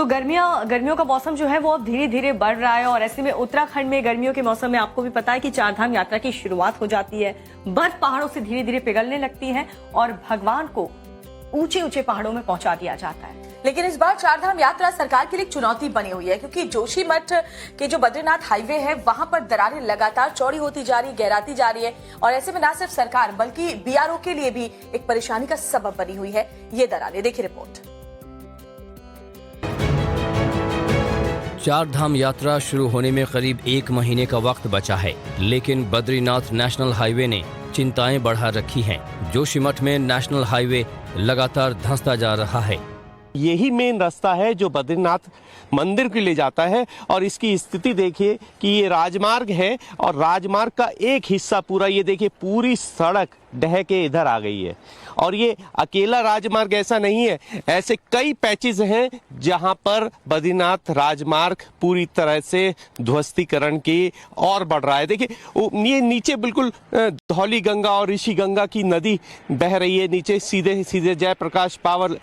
गर्मियों का मौसम जो है वो अब धीरे धीरे बढ़ रहा है और ऐसे में उत्तराखंड में गर्मियों के मौसम में आपको भी पता है कि चारधाम यात्रा की शुरुआत हो जाती है। बर्फ पहाड़ों से धीरे धीरे पिघलने लगती है और भगवान को ऊंचे ऊंचे पहाड़ों में पहुंचा दिया जाता है। लेकिन इस बार चारधाम यात्रा सरकार के लिए चुनौती बनी हुई है, क्योंकि जोशीमठ के जो बद्रीनाथ हाईवे है वहां पर दरारें लगातार चौड़ी होती जा रही, गहराती जा रही है और ऐसे में न सिर्फ सरकार बल्कि बीआरओ के लिए भी एक परेशानी का सबब बनी हुई है ये दरारें। देखिए रिपोर्ट। चारधाम यात्रा शुरू होने में करीब 1 महीने का वक्त बचा है, लेकिन बद्रीनाथ नेशनल हाईवे ने चिंताएं बढ़ा रखी हैं। जोशीमठ में नेशनल हाईवे लगातार धंसता जा रहा है। यही मेन रास्ता है जो बद्रीनाथ मंदिर के लिए जाता है और इसकी स्थिति देखिए कि ये राजमार्ग है और राजमार्ग का एक हिस्सा पूरा ये देखिए पूरी सड़क ढह के इधर आ गई है। और ये अकेला राजमार्ग ऐसा नहीं है, ऐसे कई पैचेस हैं जहां पर बद्रीनाथ राजमार्ग पूरी तरह से ध्वस्तीकरण की और बढ़ रहा है। देखिए ये नीचे बिल्कुल धौली गंगा और ऋषि गंगा की नदी बह रही है, नीचे सीधे सीधे जयप्रकाश पावर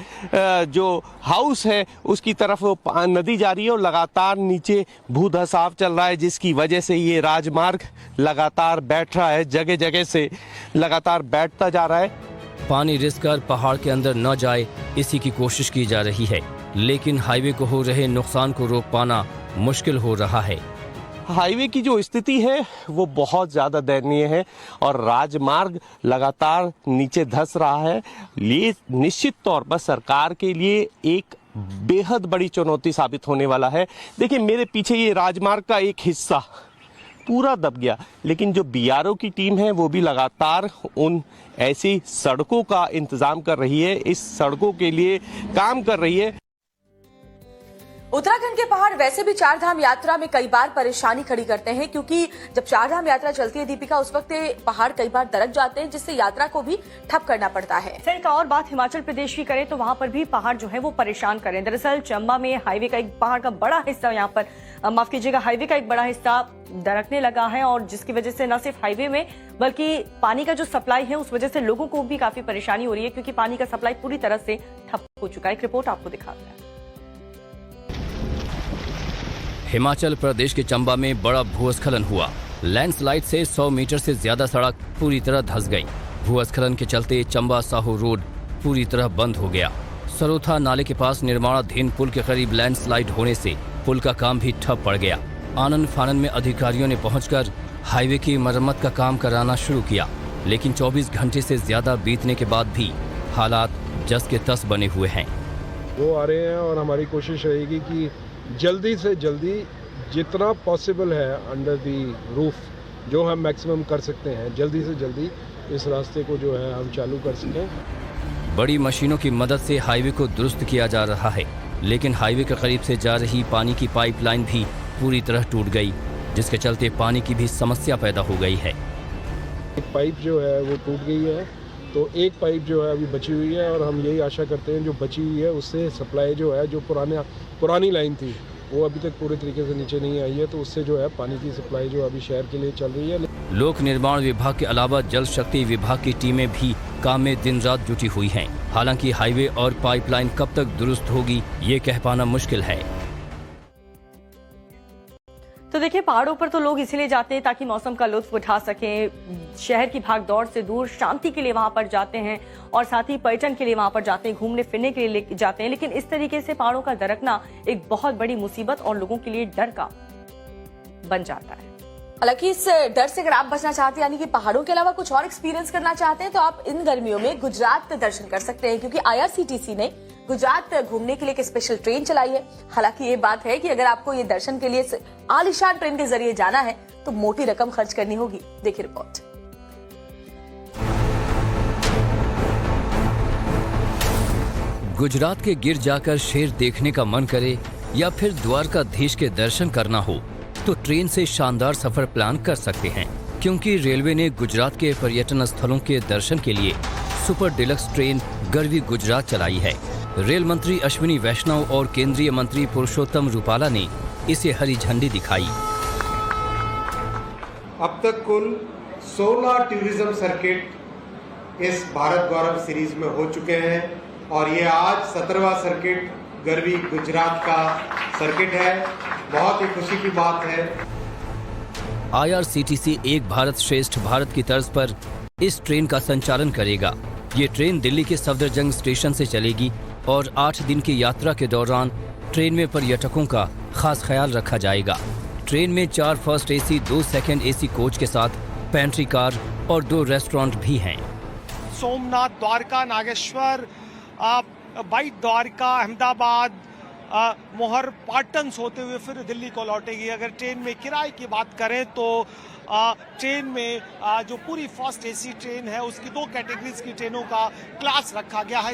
जो हाउस है उसकी तरफ नदी जा रही है और लगातार नीचे भूधसाव चल रहा है, जिसकी वजह से ये राजमार्ग लगातार बैठ रहा है, जगह जगह से लगातार बैठता जा रहा है। पानी रिसकर पहाड़ के अंदर न जाए इसी की कोशिश की जा रही है, लेकिन हाईवे को हो रहे नुकसान को रोक पाना मुश्किल हो रहा है। हाईवे की जो स्थिति है वो बहुत ज़्यादा दयनीय है और राजमार्ग लगातार नीचे धंस रहा है। ये निश्चित तौर पर सरकार के लिए एक बेहद बड़ी चुनौती साबित होने वाला है। देखिए मेरे पीछे ये राजमार्ग का एक हिस्सा पूरा दब गया, लेकिन जो बीआरओ की टीम है वो भी लगातार उन ऐसी सड़कों का इंतजाम कर रही है, इस सड़कों के लिए काम कर रही है। उत्तराखंड के पहाड़ वैसे भी चारधाम यात्रा में कई बार परेशानी खड़ी करते हैं, क्योंकि जब चारधाम यात्रा चलती है दीपिका उस वक्त पहाड़ कई बार दरक जाते हैं, जिससे यात्रा को भी ठप करना पड़ता है। सर एक और बात हिमाचल प्रदेश की करें तो वहां पर भी पहाड़ जो है वो परेशान करें। दरअसल चंबा में हाईवे का एक पहाड़ का बड़ा हिस्सा यहाँ पर माफ कीजिएगा हाईवे का एक बड़ा हिस्सा दरकने लगा है और जिसकी वजह से न सिर्फ हाईवे में बल्कि पानी का जो सप्लाई है उस वजह से लोगों को भी काफी परेशानी हो रही है, क्योंकि पानी का सप्लाई पूरी तरह से ठप हो चुका है। एक रिपोर्ट आपको दिखाते हैं। हिमाचल प्रदेश के चंबा में बड़ा भूस्खलन हुआ। लैंडस्लाइड से 100 मीटर से ज्यादा सड़क पूरी तरह धंस गई। भूस्खलन के चलते चंबा साहू रोड पूरी तरह बंद हो गया। सरोथा नाले के पास निर्माणाधीन पुल के करीब लैंडस्लाइड होने से पुल का काम भी ठप पड़ गया। आनन फानन में अधिकारियों ने पहुंचकर हाईवे की मरम्मत का काम कराना शुरू किया, लेकिन 24 घंटे से ज्यादा बीतने के बाद भी हालात जस के तस बने हुए हैं। वो आ रहे हैं और हमारी कोशिश रहेगी कि जल्दी से जल्दी जितना पॉसिबल है अंडर दी रूफ जो हम मैक्सिमम कर सकते हैं, जल्दी से जल्दी इस रास्ते को जो है हम चालू कर सकें। बड़ी मशीनों की मदद से हाईवे को दुरुस्त किया जा रहा है, लेकिन हाईवे के करीब से जा रही पानी की पाइपलाइन भी पूरी तरह टूट गई, जिसके चलते पानी की भी समस्या पैदा हो गई है। एक पाइप जो है वो टूट गई है, तो एक पाइप जो है अभी बची हुई है और हम यही आशा करते हैं जो बची हुई है उससे सप्लाई जो है जो पुरानी लाइन थी वो अभी तक पूरे तरीके से नीचे नहीं आई है, तो उससे जो है पानी की सप्लाई जो अभी शहर के लिए चल रही है। लोक निर्माण विभाग के अलावा जल शक्ति विभाग की टीमें भी काम में दिन रात जुटी हुई हैं। हालांकि हाईवे और पाइपलाइन कब तक दुरुस्त होगी ये कह पाना मुश्किल है। तो देखिए पहाड़ों पर तो लोग इसीलिए जाते हैं ताकि मौसम का लुत्फ उठा सकें, शहर की भागदौड़ से दूर शांति के लिए वहां पर जाते हैं और साथ ही पर्यटन के लिए वहां पर जाते हैं, घूमने फिरने के लिए जाते हैं। लेकिन इस तरीके से पहाड़ों का दरकना एक बहुत बड़ी मुसीबत और लोगों के लिए डर का बन जाता है। हालांकि इस डर से अगर आप बचना चाहते हैं, यानी कि पहाड़ों के अलावा कुछ और एक्सपीरियंस करना चाहते हैं, तो आप इन गर्मियों में गुजरात दर्शन कर सकते हैं, क्योंकि IRCTC ने गुजरात घूमने के लिए एक स्पेशल ट्रेन चलाई है। हालांकि ये बात है कि अगर आपको ये दर्शन के लिए आलीशान ट्रेन के जरिए जाना है तो मोटी रकम खर्च करनी होगी। देखिए रिपोर्ट। गुजरात के गिर जाकर शेर देखने का मन करे या फिर द्वारकाधीश के दर्शन करना हो तो ट्रेन से शानदार सफर प्लान कर सकते हैं, क्योंकि रेलवे ने गुजरात के पर्यटन स्थलों के दर्शन के लिए super deluxe train Garvi Gujarat चलाई है। रेल मंत्री अश्विनी वैष्णव और केंद्रीय मंत्री पुरुषोत्तम रूपाला ने इसे हरी झंडी दिखाई। अब तक कुल 16 टूरिज्म सर्किट इस भारत गौरव सीरीज में हो चुके हैं और ये आज 17वां सर्किट गरवी गुजरात का सर्किट है। बहुत ही खुशी की बात है। IRCTC एक भारत श्रेष्ठ भारत की तर्ज पर इस ट्रेन का संचालन करेगा। ये ट्रेन दिल्ली के सफदरजंग स्टेशन से चलेगी और 8 दिन की यात्रा के दौरान ट्रेन में पर्यटकों का खास ख्याल रखा जाएगा। ट्रेन में 4 first AC, 2 second AC coach के साथ पेंट्री कार और 2 रेस्टोरेंट भी हैं। सोमनाथ, द्वारका, नागेश्वर, बाइट द्वारका, अहमदाबाद, मोहर, पाटन्स होते हुए फिर दिल्ली को लौटेगी। अगर ट्रेन में किराए की बात करें तो ट्रेन में जो पूरी फर्स्ट AC ट्रेन है उसकी 2 कैटेगरीज की ट्रेनों का क्लास रखा गया है।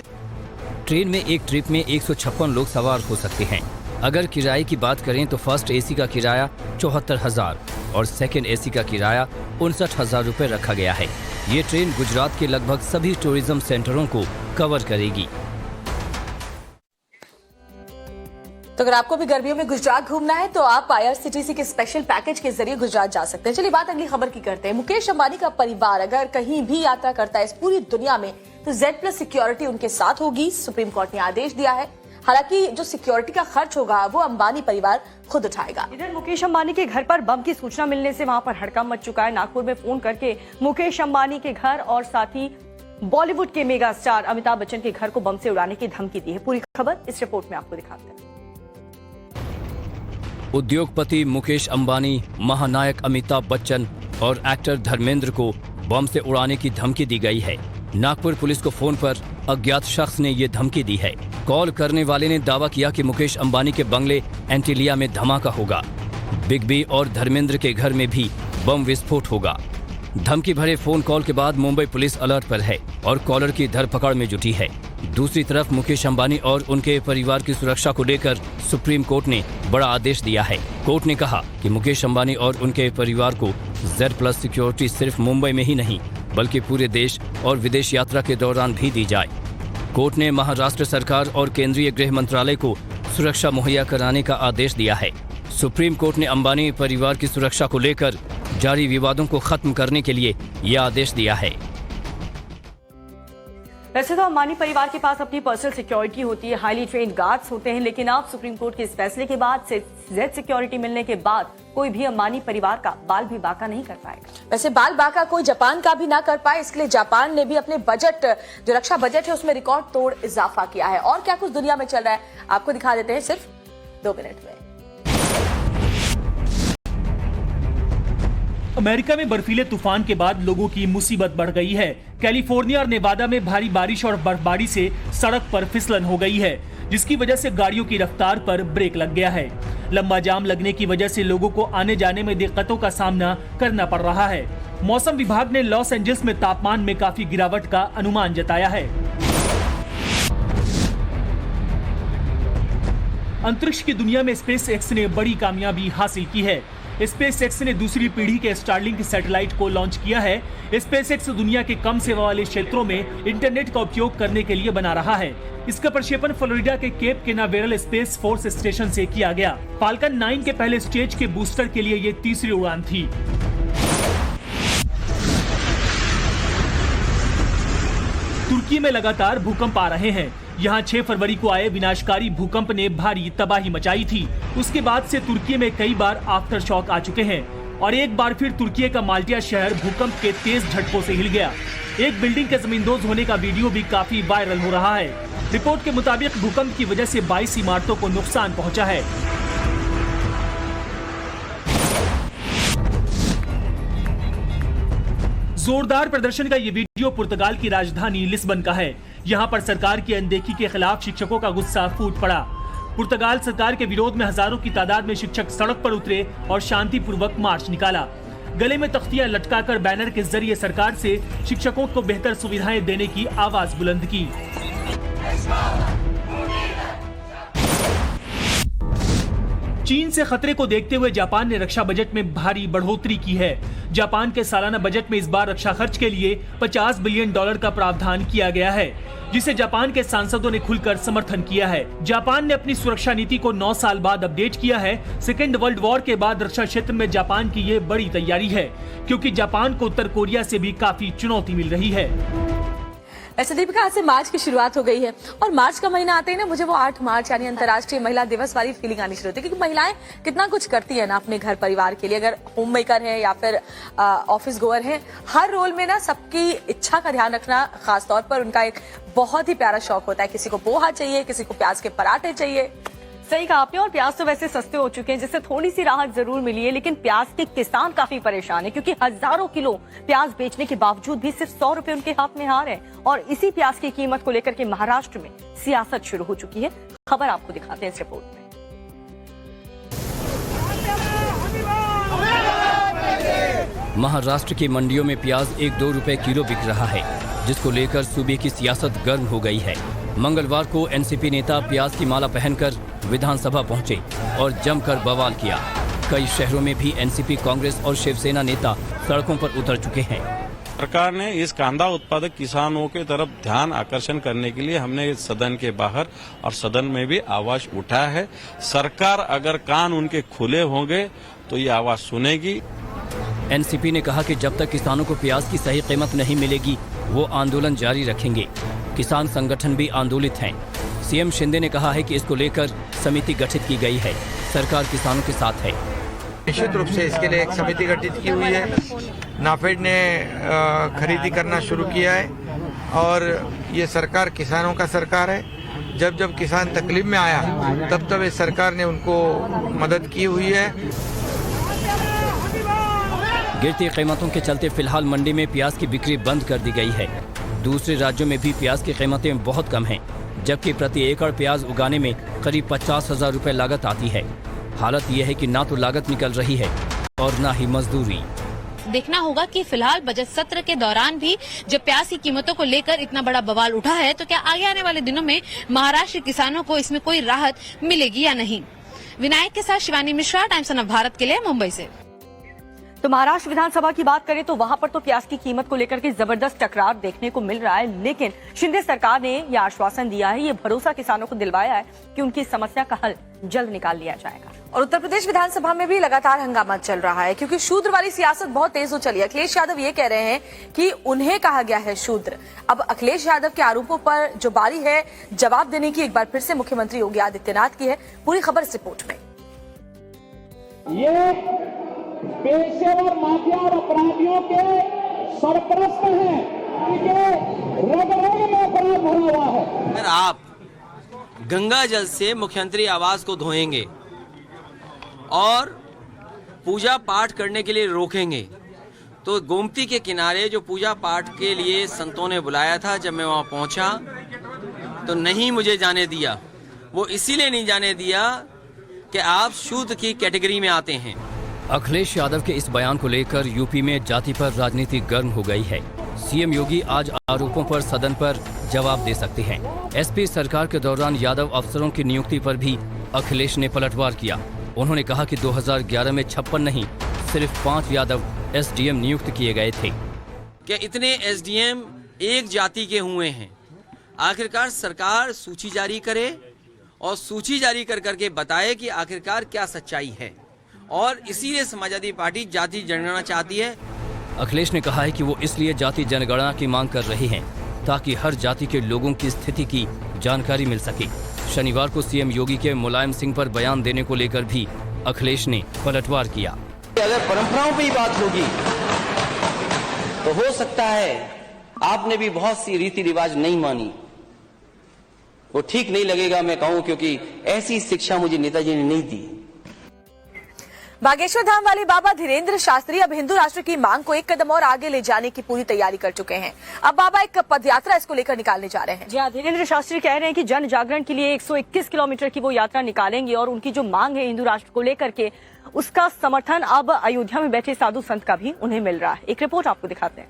ट्रेन में एक ट्रिप में 156 लोग सवार हो सकते हैं। अगर किराए की बात करें तो फर्स्ट AC का किराया 74,000 और सेकंड AC का किराया 59,000 रुपए रखा गया है। ये ट्रेन गुजरात के लगभग सभी टूरिज्म सेंटरों को कवर करेगी। तो अगर आपको भी गर्मियों में गुजरात घूमना है तो आप IRCTC के स्पेशल पैकेज के जरिए गुजरात जा सकते हैं। चलिए बात अगली खबर की करते हैं। मुकेश अंबानी का परिवार अगर कहीं भी यात्रा करता है इस पूरी दुनिया में तो Z+ सिक्योरिटी उनके साथ होगी। सुप्रीम कोर्ट ने आदेश दिया है। हालांकि जो सिक्योरिटी का खर्च होगा वो अंबानी परिवार खुद उठाएगा। इधर मुकेश अंबानी के घर पर बम की सूचना मिलने से वहां पर हड़कंप मच चुका है। नागपुर में फोन करके मुकेश अंबानी के घर और साथ ही बॉलीवुड के मेगा स्टार अमिताभ बच्चन के घर को बम से उड़ाने की धमकी दी है। पूरी खबर इस रिपोर्ट में आपको दिखाते हैं। उद्योगपति मुकेश अंबानी, महानायक अमिताभ बच्चन और एक्टर धर्मेंद्र को बम से उड़ाने की धमकी दी गई है। नागपुर पुलिस को फोन पर अज्ञात शख्स ने ये धमकी दी है। कॉल करने वाले ने दावा किया कि मुकेश अंबानी के बंगले एंटीलिया में धमाका होगा। बिग बी और धर्मेंद्र के घर में भी बम विस्फोट होगा। धमकी भरे फोन कॉल के बाद मुंबई पुलिस अलर्ट पर है और कॉलर की धरपकड़ में जुटी है। दूसरी तरफ मुकेश अंबानी और उनके परिवार की सुरक्षा को लेकर सुप्रीम कोर्ट ने बड़ा आदेश दिया है। कोर्ट ने कहा कि मुकेश अंबानी और उनके परिवार को Z+ सिक्योरिटी सिर्फ मुंबई में ही नहीं बल्कि पूरे देश और विदेश यात्रा के दौरान भी दी जाए। कोर्ट ने महाराष्ट्र सरकार और केंद्रीय गृह मंत्रालय को सुरक्षा मुहैया कराने का आदेश दिया है। सुप्रीम कोर्ट ने अंबानी परिवार की सुरक्षा को लेकर जारी विवादों को खत्म करने के लिए यह आदेश दिया है। वैसे तो अंबानी परिवार के पास अपनी पर्सनल सिक्योरिटी होती है, हाईली ट्रेन्ड गार्ड्स होते हैं, लेकिन अब सुप्रीम कोर्ट के इस फैसले के बाद से Z सिक्योरिटी मिलने के बाद कोई भी अंबानी परिवार का बाल भी बाका नहीं कर पाएगा। वैसे बाल बाका कोई जापान का भी ना कर पाए, इसके लिए जापान ने भी अपने बजट, जो रक्षा बजट है उसमें रिकॉर्ड तोड़ इजाफा किया है। और क्या कुछ दुनिया में चल रहा है आपको दिखा देते हैं सिर्फ 2 मिनट में। अमेरिका में बर्फीले तूफान के बाद लोगों की मुसीबत बढ़ गई है। कैलिफोर्निया और नेवादा में भारी बारिश और बर्फबारी से सड़क पर फिसलन हो गई है, जिसकी वजह से गाड़ियों की रफ्तार पर ब्रेक लग गया है। लंबा जाम लगने की वजह से लोगों को आने जाने में दिक्कतों का सामना करना पड़ रहा है। मौसम विभाग ने लॉस एंजल्स में तापमान में काफी गिरावट का अनुमान जताया है। अंतरिक्ष की दुनिया में स्पेसएक्स ने बड़ी कामयाबी हासिल की है। स्पेसएक्स ने दूसरी पीढ़ी के स्टारलिंक सैटेलाइट को लॉन्च किया है। स्पेसएक्स दुनिया के कम सेवा वाले क्षेत्रों में इंटरनेट का उपयोग करने के लिए बना रहा है। इसका प्रक्षेपण फ्लोरिडा के केप केनावेरल स्पेस फोर्स स्टेशन से किया गया। फाल्कन 9 के पहले स्टेज के बूस्टर के लिए ये तीसरी उड़ान थी। तुर्की में लगातार भूकंप आ रहे हैं। यहाँ 6 फरवरी को आए विनाशकारी भूकंप ने भारी तबाही मचाई थी। उसके बाद से तुर्की में कई बार आफ्टर शॉक आ चुके हैं और एक बार फिर तुर्की का माल्टिया शहर भूकंप के तेज झटकों से हिल गया। एक बिल्डिंग के जमींदोज होने का वीडियो भी काफी वायरल हो रहा है। रिपोर्ट के मुताबिक भूकंप की वजह से 22 इमारतों को नुकसान पहुंचा है। जोरदार प्रदर्शन का ये वीडियो पुर्तगाल की राजधानी लिस्बन का है। यहाँ पर सरकार की अनदेखी के खिलाफ शिक्षकों का गुस्सा फूट पड़ा। पुर्तगाल सरकार के विरोध में हजारों की तादाद में शिक्षक सड़क पर उतरे और शांतिपूर्वक मार्च निकाला। गले में तख्तियां लटकाकर बैनर के जरिए सरकार से शिक्षकों को बेहतर सुविधाएं देने की आवाज बुलंद की। चीन से खतरे को देखते हुए जापान ने रक्षा बजट में भारी बढ़ोतरी की है। जापान के सालाना बजट में इस बार रक्षा खर्च के लिए $50 बिलियन का प्रावधान किया गया है, जिसे जापान के सांसदों ने खुलकर समर्थन किया है। जापान ने अपनी सुरक्षा नीति को 9 साल बाद अपडेट किया है। सेकेंड वर्ल्ड वॉर के बाद रक्षा क्षेत्र में जापान की ये बड़ी तैयारी है, क्योंकि जापान को उत्तर कोरिया से भी काफी चुनौती मिल रही है। वैसे दीपिका, आज से मार्च की शुरुआत हो गई है और मार्च का महीना आते ही ना मुझे वो 8 मार्च यानी अंतर्राष्ट्रीय महिला दिवस वाली फीलिंग आनी शुरू होती है, क्योंकि महिलाएं कितना कुछ करती है ना अपने घर परिवार के लिए। अगर होम मेकर है या फिर ऑफिस गोअर है, हर रोल में ना सबकी इच्छा का ध्यान रखना खासतौर पर उनका एक बहुत ही प्यारा शौक होता है। किसी को पोहा चाहिए, किसी को प्याज के पराठे चाहिए। सही कहा आपने। और प्याज तो वैसे सस्ते हो चुके हैं, जिससे थोड़ी सी राहत जरूर मिली है, लेकिन प्याज के किसान काफी परेशान है, क्योंकि हजारों किलो प्याज बेचने के बावजूद भी सिर्फ 100 रुपए उनके हाथ में हार है। और इसी प्याज की कीमत को लेकर के महाराष्ट्र में सियासत शुरू हो चुकी है। खबर आपको दिखाते हैं इस रिपोर्ट में। महाराष्ट्र की मंडियों में प्याज 1-2 रुपए किलो बिक रहा है, जिसको लेकर सूबे की सियासत गर्म हो गई है। मंगलवार को एनसीपी नेता प्याज की माला पहनकर विधानसभा पहुंचे और जमकर बवाल किया। कई शहरों में भी एनसीपी, कांग्रेस और शिवसेना नेता सड़कों पर उतर चुके हैं। सरकार ने इस कांदा उत्पादक किसानों के तरफ ध्यान आकर्षण करने के लिए हमने सदन के बाहर और सदन में भी आवाज उठाया है। सरकार अगर कान उनके खुले होंगे तो ये आवाज सुनेगी। एनसीपी ने कहा कि जब तक किसानों को प्याज की सही कीमत नहीं मिलेगी, वो आंदोलन जारी रखेंगे। किसान संगठन भी आंदोलित हैं। सीएम शिंदे ने कहा है कि इसको लेकर समिति गठित की गई है। सरकार किसानों के साथ है। निश्चित रूप से इसके लिए एक समिति गठित की हुई है। नाफेड ने खरीदी करना शुरू किया है और ये सरकार किसानों का सरकार है। जब जब किसान तकलीफ में आया तब तब इस सरकार ने उनको मदद की हुई है। गिरती कीमतों के चलते फिलहाल मंडी में प्याज की बिक्री बंद कर दी गई है। दूसरे राज्यों में भी प्याज की कीमतें बहुत कम हैं, जबकि प्रति एकड़ प्याज उगाने में करीब 50,000 रुपए लागत आती है। हालत यह है कि ना तो लागत निकल रही है और ना ही मजदूरी। देखना होगा कि फिलहाल बजट सत्र के दौरान भी जब प्याज की कीमतों को लेकर इतना बड़ा बवाल उठा है, तो क्या आगे आने वाले दिनों में महाराष्ट्र किसानों को इसमें कोई राहत मिलेगी या नहीं। विनायक के साथ शिवानी मिश्रा, टाइम्स ऑफ भारत के लिए, मुंबई से। तो महाराष्ट्र विधानसभा की बात करें तो वहां पर तो प्याज की कीमत को लेकर के जबरदस्त टकरार देखने को मिल रहा है, लेकिन शिंदे सरकार ने यह आश्वासन दिया है, ये भरोसा किसानों को दिलवाया है कि उनकी समस्या का हल जल्द निकाल लिया जाएगा। और उत्तर प्रदेश विधानसभा में भी लगातार हंगामा चल रहा है, क्योंकि शूद्र वाली सियासत बहुत तेज हो चली है। अखिलेश यादव ये कह रहे हैं कि उन्हें कहा गया है शूद्र। अब अखिलेश यादव के आरोपों पर जो बारी है जवाब देने की, एक बार फिर से मुख्यमंत्री योगी आदित्यनाथ की है। पूरी खबर इस रिपोर्ट में। ये पेशेवर माफिया और अपराधियों के सरपरस्त हैं, रग रग में अपराध भरा हुआ है। अगर आप गंगा जल से मुख्यमंत्री आवास को धोएंगे और पूजा पाठ करने के लिए रोकेंगे, तो गोमती के किनारे जो पूजा पाठ के लिए संतों ने बुलाया था, जब मैं वहां पहुंचा तो नहीं मुझे जाने दिया। वो इसीलिए नहीं जाने दिया कि आप शूद्र की कैटेगरी में आते हैं। अखिलेश यादव के इस बयान को लेकर यूपी में जाति पर राजनीति गर्म हो गई है। सीएम योगी आज आरोपों पर सदन पर जवाब दे सकते हैं। एसपी सरकार के दौरान यादव अफसरों की नियुक्ति पर भी अखिलेश ने पलटवार किया। उन्होंने कहा कि 2011 में 56 नहीं, सिर्फ 5 यादव एसडीएम नियुक्त किए गए थे। क्या इतने एसडीएम एक जाति के हुए हैं? आखिरकार सरकार सूची जारी करे और सूची जारी कर करके बताए कि आखिरकार क्या सच्चाई है, और इसीलिए समाजवादी पार्टी जाति जनगणना चाहती है। अखिलेश ने कहा है कि वो इसलिए जाति जनगणना की मांग कर रहे हैं ताकि हर जाति के लोगों की स्थिति की जानकारी मिल सके। शनिवार को सीएम योगी के मुलायम सिंह पर बयान देने को लेकर भी अखिलेश ने पलटवार किया। अगर परंपराओं पे ही बात होगी तो हो सकता है आपने भी बहुत सी रीति रिवाज नहीं मानी, वो ठीक नहीं लगेगा मैं कहूं, क्योंकि ऐसी शिक्षा मुझे नेताजी ने नहीं दी। बागेश्वर धाम वाले बाबा धीरेन्द्र शास्त्री अब हिंदू राष्ट्र की मांग को एक कदम और आगे ले जाने की पूरी तैयारी कर चुके हैं। अब बाबा एक पदयात्रा इसको लेकर निकालने जा रहे हैं। जी हाँ, धीरेन्द्र शास्त्री कह रहे हैं कि जन जागरण के लिए 121 किलोमीटर की वो यात्रा निकालेंगे और उनकी जो मांग है हिंदू राष्ट्र को लेकर के, उसका समर्थन अब अयोध्या में बैठे साधु संत का भी उन्हें मिल रहा है। एक रिपोर्ट आपको दिखाते हैं।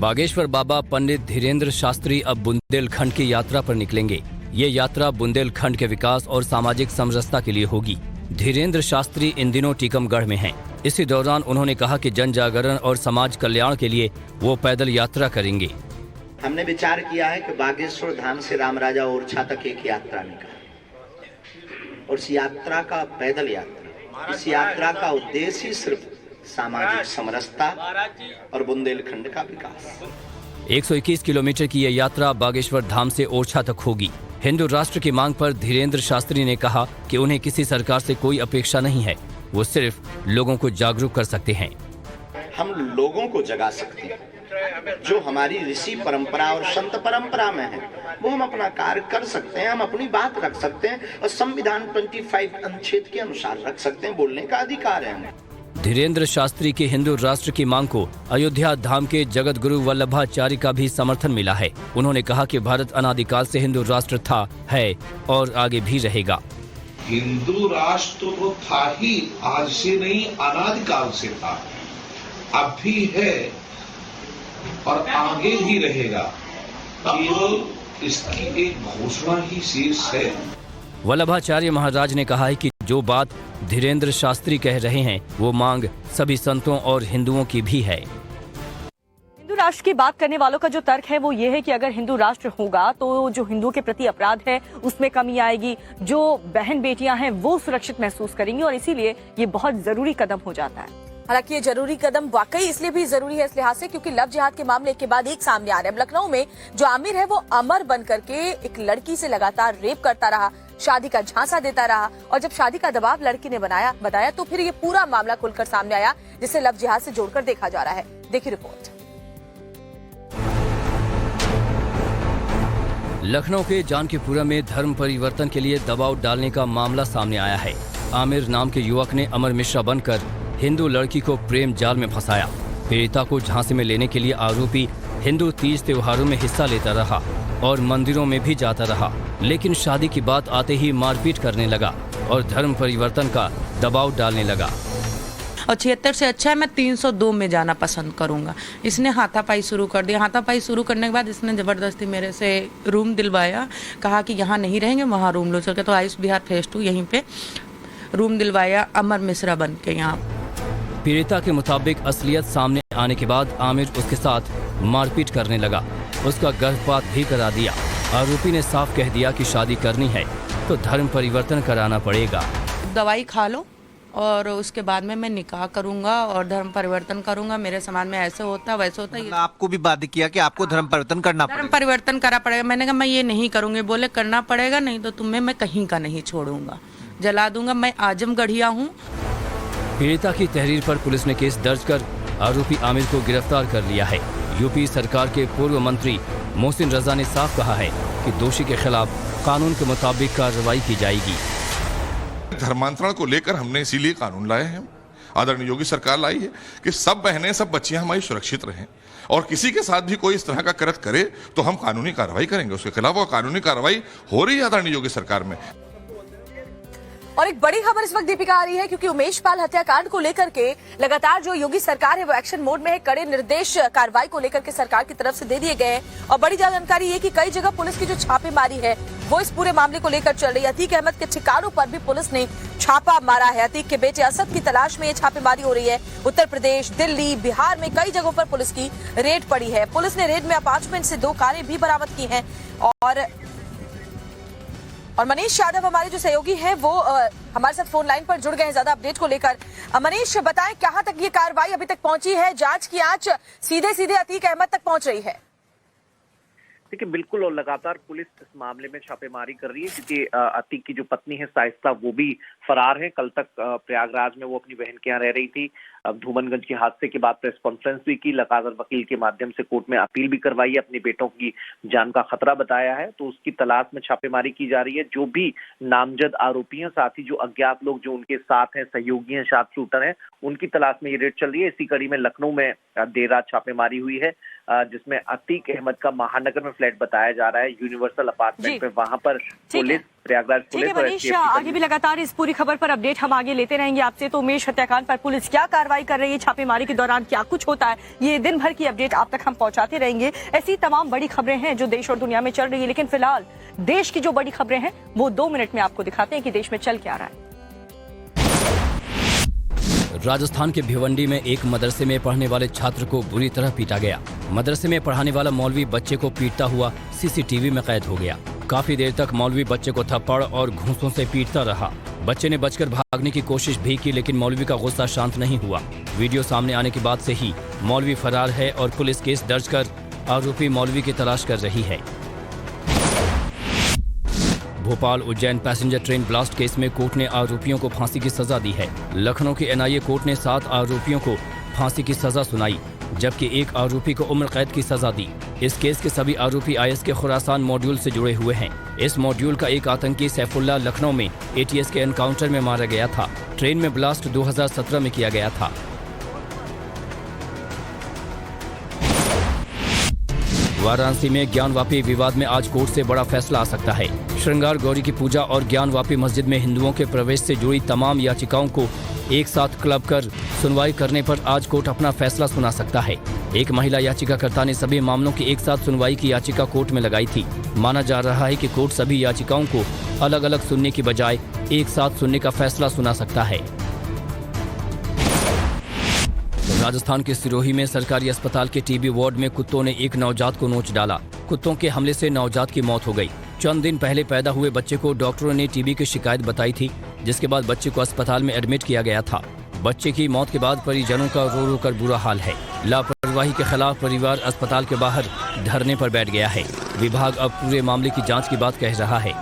बागेश्वर बाबा पंडित धीरेन्द्र शास्त्री अब बुंदेलखंड की यात्रा पर निकलेंगे। ये यात्रा बुंदेलखंड के विकास और सामाजिक समरसता के लिए होगी। धीरेन्द्र शास्त्री इन दिनों टीकमगढ़ में हैं। इसी दौरान उन्होंने कहा कि जन जागरण और समाज कल्याण के लिए वो पैदल यात्रा करेंगे। हमने विचार किया है कि बागेश्वर धाम से रामराजा ओरछा तक एक यात्रा निकालें, और इस यात्रा का पैदल यात्रा, इस यात्रा का उद्देश्य ही सिर्फ सामाजिक समरसता और बुंदेलखंड का विकास। 121 किलोमीटर की यह यात्रा बागेश्वर धाम से ओरछा तक होगी। हिंदू राष्ट्र की मांग पर धीरेन्द्र शास्त्री ने कहा कि उन्हें किसी सरकार से कोई अपेक्षा नहीं है, वो सिर्फ लोगों को जागरूक कर सकते हैं। हम लोगों को जगा सकते हैं, जो हमारी ऋषि परंपरा और संत परंपरा में है वो हम अपना कार्य कर सकते हैं, हम अपनी बात रख सकते हैं और संविधान 25 अनुच्छेद के अनुसार रख सकते हैं, बोलने का अधिकार है हमें। धीरेन्द्र शास्त्री के हिंदू राष्ट्र की मांग को अयोध्या धाम के जगत गुरु वल्लभाचार्य का भी समर्थन मिला है। उन्होंने कहा कि भारत अनादिकाल से हिंदू राष्ट्र था, है और आगे भी रहेगा। हिंदू राष्ट्र तो था ही, आज से नहीं अनादिकाल से था, अब भी है और आगे भी रहेगा, केवल इसकी एक घोषणा ही शेष है। वल्लभाचार्य महाराज ने कहा है कि जो बात धीरेन्द्र शास्त्री कह रहे हैं वो मांग सभी संतों और हिंदुओं की भी है। हिंदू राष्ट्र की बात करने वालों का जो तर्क है वो ये है कि अगर हिंदू राष्ट्र होगा तो जो हिंदुओं के प्रति अपराध है उसमें कमी आएगी, जो बहन बेटियां हैं वो सुरक्षित महसूस करेंगी और इसीलिए ये बहुत जरूरी कदम हो जाता है। हालांकि ये जरूरी कदम वाकई इसलिए भी जरूरी है इस लिहाज से क्योंकि लव जिहाद के मामले के बाद एक सामने आ रहा है। लखनऊ में जो आमिर है वो अमर बन करके एक लड़की से लगातार रेप करता रहा, शादी का झांसा देता रहा और जब शादी का दबाव लड़की ने बताया तो फिर ये पूरा मामला खुलकर सामने आया, जिसे लव जिहाद से जोड़कर देखा जा रहा है। देखिए रिपोर्ट। लखनऊ के जानकीपुरा में धर्म परिवर्तन के लिए दबाव डालने का मामला सामने आया है। आमिर नाम के युवक ने अमर मिश्रा बनकर हिंदू लड़की को प्रेम जाल में फंसाया। पीड़िता को झांसे में लेने के लिए आरोपी हिंदू तीज त्योहारों में हिस्सा लेता रहा और मंदिरों में भी जाता रहा, लेकिन शादी की बात आते ही मारपीट करने लगा और धर्म परिवर्तन का दबाव डालने लगा। और 76 से अच्छा है मैं 302 में जाना पसंद करूंगा। इसने हाथापाई शुरू कर दिया। हाथापाई शुरू करने के बाद इसने ज़बरदस्ती मेरे से रूम दिलवाया, कहा कि यहाँ नहीं रहेंगे वहाँ रूम लो चल के। तो आयुष विहार फेज 2 यहीं पे रूम दिलवाया अमर मिश्रा बन के यहाँ। पीड़िता के मुताबिक असलियत सामने आने के बाद आमिर उसके साथ मारपीट करने लगा, उसका गर्भपात भी करा दिया। आरोपी ने साफ कह दिया कि शादी करनी है तो धर्म परिवर्तन कराना पड़ेगा। दवाई खा लो और उसके बाद में मैं निकाह करूंगा और धर्म परिवर्तन करूंगा। मेरे समाज में ऐसे होता वैसे होता। मतलब आपको भी बाध्य किया कि आपको धर्म परिवर्तन करना पड़ेगा? धर्म परिवर्तन करा पड़ेगा। मैंने कहा मैं ये नहीं करूंगी। बोले करना पड़ेगा, नहीं तो तुम्हें मैं कहीं का नहीं छोड़ूंगा, जला दूंगा। मैं आजमगढ़िया हूँ। पीड़िता की तहरीर पर पुलिस ने केस दर्ज कर आरोपी आमिर को गिरफ्तार कर लिया है। यूपी सरकार के पूर्व मंत्री मोहसिन रजा ने साफ कहा है कि दोषी के खिलाफ कानून के मुताबिक कार्रवाई की जाएगी। धर्मांतरण को लेकर हमने इसीलिए कानून लाए हैं, आदरणीय योगी सरकार लाई है कि सब बहनें सब बच्चियां हमारी सुरक्षित रहें और किसी के साथ भी कोई इस तरह का कृत्य करे तो हम कानूनी कार्रवाई करेंगे उसके खिलाफ। और कानूनी कार्रवाई हो रही है आदरणीय योगी सरकार में। और एक बड़ी खबर इस वक्त दीपिका आ रही है क्योंकि उमेश पाल हत्याकांड को लेकर के लगातार जो योगी सरकार है वो एक्शन मोड में है। कड़े निर्देश कार्रवाई को लेकर के सरकार की तरफ से दे दिए गए हैं और बड़ी जानकारी ये कि कई जगह पुलिस की जो छापेमारी है वो इस पूरे मामले को लेकर चल रही है। अतीक अहमद के ठिकानों पर भी पुलिस ने छापा मारा है। अतीक के बेटे असद की तलाश में ये छापेमारी हो रही है। उत्तर प्रदेश, दिल्ली, बिहार में कई जगहों पर पुलिस की रेड पड़ी है। पुलिस ने रेड में अपार्टमेंट से 2 कारें भी बरामद की हैं और मनीष यादव हमारे जो सहयोगी हैं वो हमारे साथ फोन लाइन पर जुड़ गए हैं ज्यादा अपडेट को लेकर। मनीष बताएं कहां तक ये कार्रवाई अभी तक पहुंची है? जांच की आंच सीधे अतीक अहमद तक पहुंच रही है? देखिए बिल्कुल, और लगातार पुलिस इस मामले में छापेमारी कर रही है क्योंकि अतीक की जो पत्नी है साइस्ता वो भी फरार है। कल तक प्रयागराज में वो अपनी बहन के यहाँ रह रही थी। अब धूमनगंज के हादसे के बाद प्रेस कॉन्फ्रेंस भी की, लगातार वकील के माध्यम से कोर्ट में अपील भी करवाई है, अपने बेटों की जान का खतरा बताया है। तो उसकी तलाश में छापेमारी की जा रही है। जो भी नामजद आरोपी हैं, साथ ही जो अज्ञात लोग जो उनके साथ हैं, सहयोगी हैं, शार्प शूटर हैं, उनकी तलाश में ये रेड चल रही है। इसी कड़ी में लखनऊ में देर रात छापेमारी हुई है जिसमें अतीक अहमद का महानगर में फ्लैट बताया जा रहा है, यूनिवर्सल अपार्टमेंट पे। वहां पर पुलिस, प्रयागराज पुलिस और मनीष आगे भी लगातार इस पूरी खबर पर अपडेट हम आगे लेते रहेंगे आपसे। तो उमेश हत्याकांड पर पुलिस क्या कार्रवाई कर रही है, छापेमारी के दौरान क्या कुछ होता है, ये दिन भर की अपडेट आप तक हम पहुंचाते रहेंगे। ऐसी तमाम बड़ी खबरें हैं जो देश और दुनिया में चल रही है, लेकिन फिलहाल देश की जो बड़ी खबरें हैं वो 2 मिनट में आपको दिखाते हैं कि देश में चल क्या रहा है। राजस्थान के भिवंडी में एक मदरसे में पढ़ने वाले छात्र को बुरी तरह पीटा गया। मदरसे में पढ़ाने वाला मौलवी बच्चे को पीटता हुआ सीसीटीवी में कैद हो गया। काफी देर तक मौलवी बच्चे को थप्पड़ और घूंसों से पीटता रहा। बच्चे ने बचकर भागने की कोशिश भी की, लेकिन मौलवी का गुस्सा शांत नहीं हुआ। वीडियो सामने आने के बाद से ही मौलवी फरार है और पुलिस केस दर्ज कर आरोपी मौलवी की तलाश कर रही है। Bhopal Ujjain passenger train blast case में कोर्ट ने आरोपियों को फांसी की सजा दी है। लखनऊ की एनआईए कोर्ट ने 7 आरोपियों को फांसी की सजा सुनाई, जबकि एक आरोपी को उम्र कैद की सजा दी। इस केस के सभी आरोपी आईएस के खुरासान मॉड्यूल से जुड़े हुए हैं। इस मॉड्यूल का एक आतंकी सैफुल्लाह लखनऊ में एटीएस के एनकाउंटर में मारा गया था। ट्रेन में ब्लास्ट 2017 में किया गया था। वाराणसी में ज्ञानवापी विवाद में आज कोर्ट से बड़ा फैसला आ सकता है। श्रृंगार गौरी की पूजा और ज्ञानवापी मस्जिद में हिंदुओं के प्रवेश से जुड़ी तमाम याचिकाओं को एक साथ क्लब कर सुनवाई करने पर आज कोर्ट अपना फैसला सुना सकता है। एक महिला याचिकाकर्ता ने सभी मामलों की एक साथ सुनवाई की याचिका कोर्ट में लगाई थी। माना जा रहा है कि कोर्ट सभी याचिकाओं को अलग अलग सुनने की बजाय एक साथ सुनने का फैसला सुना सकता है। राजस्थान के सिरोही में सरकारी अस्पताल के टीबी वार्ड में कुत्तों ने एक नवजात को नोच डाला। कुत्तों के हमले से नवजात की मौत हो गई। चंद दिन पहले पैदा हुए बच्चे को डॉक्टरों ने टीबी की शिकायत बताई थी, जिसके बाद बच्चे को अस्पताल में एडमिट किया गया था। बच्चे की मौत के बाद परिजनों का रो रो कर बुरा हाल है। लापरवाही के खिलाफ परिवार अस्पताल के बाहर धरने पर बैठ गया है। विभाग अब पूरे मामले की जांच की बात कह रहा है।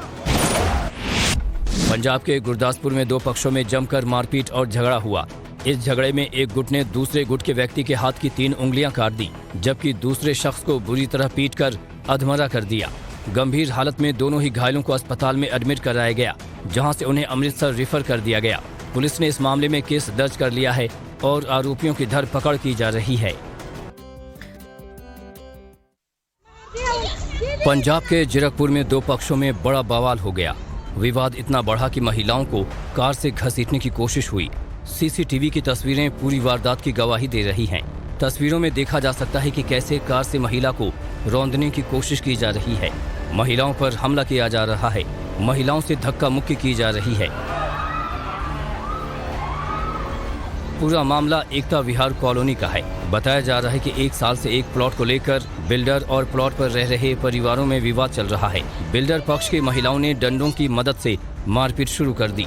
पंजाब के गुरदासपुर में 2 पक्षों में जमकर मारपीट और झगड़ा हुआ। इस झगड़े में एक गुट ने दूसरे गुट के व्यक्ति के हाथ की 3 उंगलियां काट दी, जबकि दूसरे शख्स को बुरी तरह पीटकर अधमरा कर दिया। गंभीर हालत में दोनों ही घायलों को अस्पताल में एडमिट कराया गया, जहां से उन्हें अमृतसर रेफर कर दिया गया। पुलिस ने इस मामले में केस दर्ज कर लिया है और आरोपियों की धरपकड़ की जा रही है। पंजाब के जीरकपुर में 2 पक्षों में बड़ा बवाल हो गया। विवाद इतना बढ़ा कि महिलाओं को कार से घसीटने की कोशिश हुई। सीसीटीवी की तस्वीरें पूरी वारदात की गवाही दे रही हैं। तस्वीरों में देखा जा सकता है कि कैसे कार से महिला को रौंदने की कोशिश की जा रही है। महिलाओं पर हमला किया जा रहा है। महिलाओं से धक्का मुक्की की जा रही है। पूरा मामला एकता विहार कॉलोनी का है। बताया जा रहा है कि 1 साल से एक प्लॉट को लेकर बिल्डर और प्लॉट पर रह रहे परिवारों में विवाद चल रहा है। बिल्डर पक्ष की महिलाओं ने डंडों की मदद से मारपीट शुरू कर दी।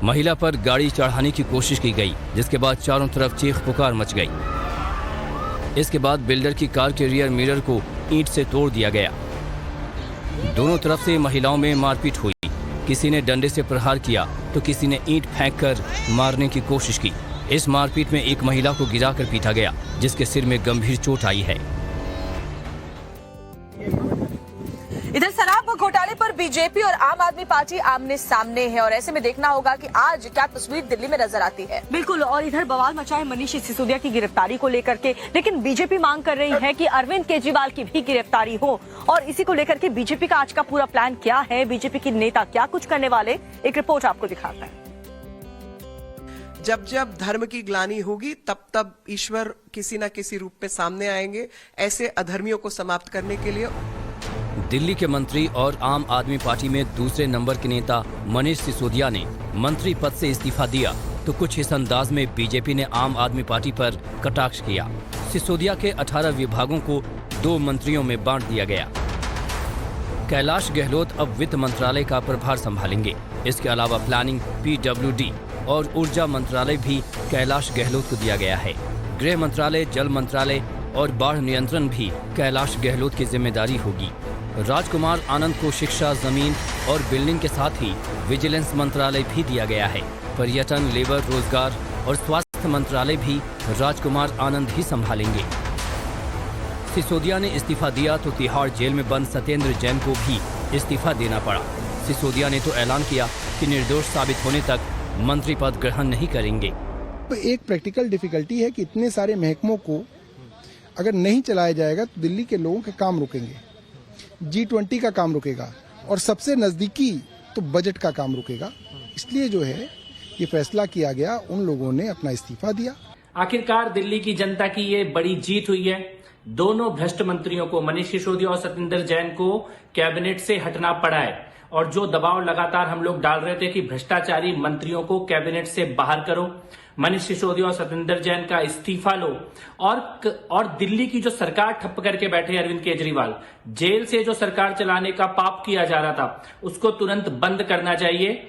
महिला पर गाड़ी चढ़ाने की कोशिश की गई, जिसके बाद चारों तरफ चीख पुकार मच गई। इसके बाद बिल्डर की कार के रियर मिरर को ईंट से तोड़ दिया गया। दोनों तरफ से महिलाओं में मारपीट हुई। किसी ने डंडे से प्रहार किया तो किसी ने ईंट फेंककर मारने की कोशिश की। इस मारपीट में एक महिला को गिराकर पीटा गया, जिसके सिर में गंभीर चोट आई है। इधर शराब घोटाले पर बीजेपी और आम आदमी पार्टी आमने सामने है और ऐसे में देखना होगा कि आज क्या तस्वीर दिल्ली में नजर आती है। बिल्कुल, और इधर बवाल मचा है मनीष सिसोदिया की गिरफ्तारी को लेकर के, लेकिन बीजेपी मांग कर रही है कि अरविंद केजरीवाल की भी गिरफ्तारी हो। और इसी को लेकर के बीजेपी का आज का पूरा प्लान क्या है, बीजेपी के नेता क्या कुछ करने वाले, एक रिपोर्ट आपको दिखाता है। जब जब धर्म की ग्लानि होगी तब तब ईश्वर किसी न किसी रूप में सामने आएंगे, ऐसे अधर्मियों को समाप्त करने के लिए। दिल्ली के मंत्री और आम आदमी पार्टी में दूसरे नंबर के नेता मनीष सिसोदिया ने मंत्री पद से इस्तीफा दिया, तो कुछ इस अंदाज में बीजेपी ने आम आदमी पार्टी पर कटाक्ष किया। सिसोदिया के 18 विभागों को 2 मंत्रियों में बांट दिया गया। कैलाश गहलोत अब वित्त मंत्रालय का प्रभार संभालेंगे। इसके अलावा प्लानिंग, पीडब्ल्यूडी और ऊर्जा मंत्रालय भी कैलाश गहलोत को दिया गया है। गृह मंत्रालय, जल मंत्रालय और बाढ़ नियंत्रण भी कैलाश गहलोत की जिम्मेदारी होगी। राजकुमार आनंद को शिक्षा, जमीन और बिल्डिंग के साथ ही विजिलेंस मंत्रालय भी दिया गया है। पर्यटन, लेबर, रोजगार और स्वास्थ्य मंत्रालय भी राजकुमार आनंद ही संभालेंगे। सिसोदिया ने इस्तीफा दिया तो तिहाड़ जेल में बंद सत्येंद्र जैन को भी इस्तीफा देना पड़ा। सिसोदिया ने तो ऐलान किया कि निर्दोष साबित होने तक मंत्री पद ग्रहण नहीं करेंगे। तो एक प्रैक्टिकल डिफिकल्टी है कि इतने सारे महकमों को अगर नहीं चलाया जाएगा तो दिल्ली के लोगों के काम रुकेंगे, G20 का काम रुकेगा और सबसे नजदीकी तो बजट का काम रुकेगा। इसलिए जो है ये फैसला किया गया, उन लोगों ने अपना इस्तीफा दिया। आखिरकार दिल्ली की जनता की ये बड़ी जीत हुई है। दोनों भ्रष्ट मंत्रियों को, मनीष सिसोदिया और सत्येंद्र जैन को कैबिनेट से हटना पड़ा है और जो दबाव लगातार हम लोग डाल रहे थे कि भ्रष्टाचारी मंत्रियों को कैबिनेट से बाहर करो, मनीष सिसोदिया और सत्येंद्र जैन का इस्तीफा लो, और दिल्ली की जो सरकार ठप्प करके बैठे अरविंद केजरीवाल, जेल से जो सरकार चलाने का पाप किया जा रहा था उसको तुरंत बंद करना चाहिए।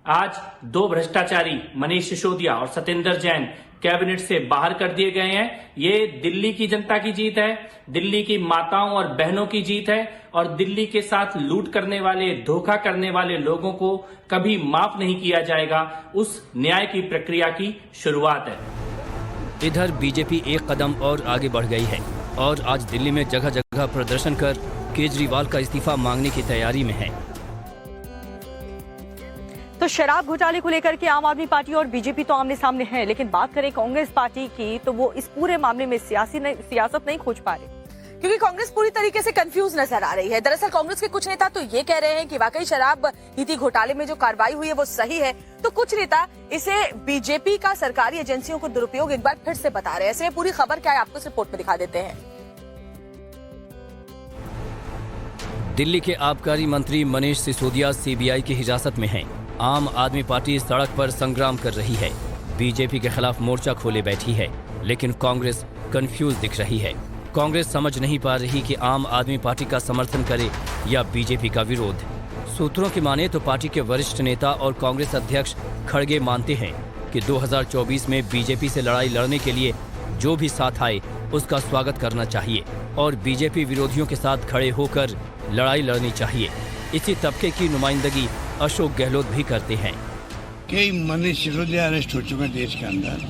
आज दो भ्रष्टाचारी मनीष सिसोदिया और सत्येंद्र जैन कैबिनेट से बाहर कर दिए गए हैं। ये दिल्ली की जनता की जीत है, दिल्ली की माताओं और बहनों की जीत है, और दिल्ली के साथ लूट करने वाले, धोखा करने वाले लोगों को कभी माफ नहीं किया जाएगा। उस न्याय की प्रक्रिया की शुरुआत है। इधर बीजेपी एक कदम और आगे बढ़ गई है और आज दिल्ली में जगह जगह प्रदर्शन कर केजरीवाल का इस्तीफा मांगने की तैयारी में है। तो शराब घोटाले को लेकर के आम आदमी पार्टी और बीजेपी तो आमने सामने है, लेकिन बात करें कांग्रेस पार्टी की तो वो इस पूरे मामले में सियासत नहीं खोज पा रहे, क्योंकि कांग्रेस पूरी तरीके से कंफ्यूज नजर आ रही है। दरअसल कांग्रेस के कुछ नेता तो ये कह रहे हैं कि वाकई शराब नीति घोटाले में जो कार्रवाई हुई है वो सही है, तो कुछ नेता इसे बीजेपी का सरकारी एजेंसियों को दुरुपयोग एक बार फिर से बता रहे हैं। ऐसे में पूरी खबर क्या है आपको इस रिपोर्ट में दिखा देते हैं। दिल्ली के आबकारी मंत्री मनीष सिसोदिया सीबीआई की हिरासत में हैं। आम आदमी पार्टी सड़क पर संग्राम कर रही है, बीजेपी के खिलाफ मोर्चा खोले बैठी है, लेकिन कांग्रेस कंफ्यूज दिख रही है। कांग्रेस समझ नहीं पा रही कि आम आदमी पार्टी का समर्थन करे या बीजेपी का विरोध। सूत्रों की माने तो पार्टी के वरिष्ठ नेता और कांग्रेस अध्यक्ष खड़गे मानते हैं कि 2024 में बीजेपी से लड़ाई लड़ने के लिए जो भी साथ आए उसका स्वागत करना चाहिए और बीजेपी विरोधियों के साथ खड़े होकर लड़ाई लड़नी चाहिए। इसी तबके की नुमाइंदगी अशोक गहलोत भी करते हैं। कई मनीष सिसोदिया अरेस्ट हो चुके हैं देश के अंदर,